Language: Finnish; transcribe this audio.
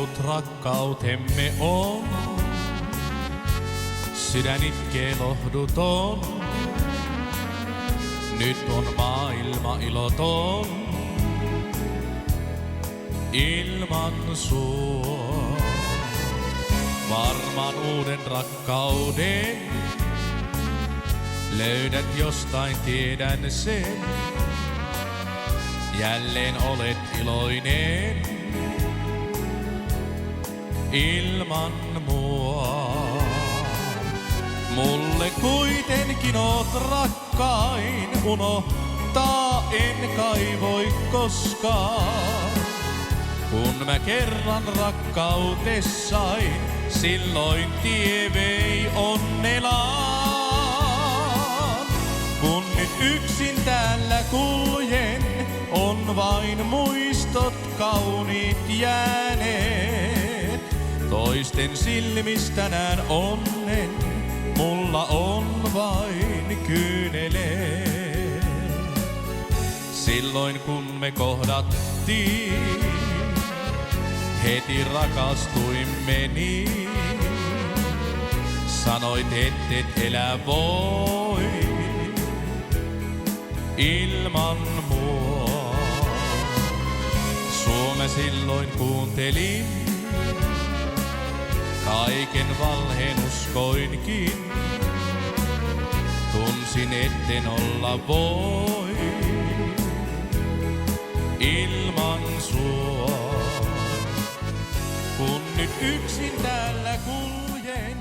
ollut rakkautemme on. Sydän itkee lohduton, nyt on maailma iloton. Ilman sua varmaan uuden rakkauden löydät jostain, tiedän sen. Jälleen olet iloinen ilman mua. Mulle kuitenkin oot rakkain, unohtaa en kai voi koskaan. Kun mä kerran rakkautes sain, silloin tie vei onnelaan. Kun nyt yksin täällä kuljen, on vain muistot kauniit jääneet. Toisten silmistä näen onnen, mulla on vain kyyneleet. Silloin kun me kohdattiin, heti rakastuimme niin. Sanoit, et elä voi ilman mua. Sua mä silloin kuuntelin, kaiken valheen uskoinkin. Tunsin, etten olla voi ilman sua. Kun nyt yksin täällä kuljen,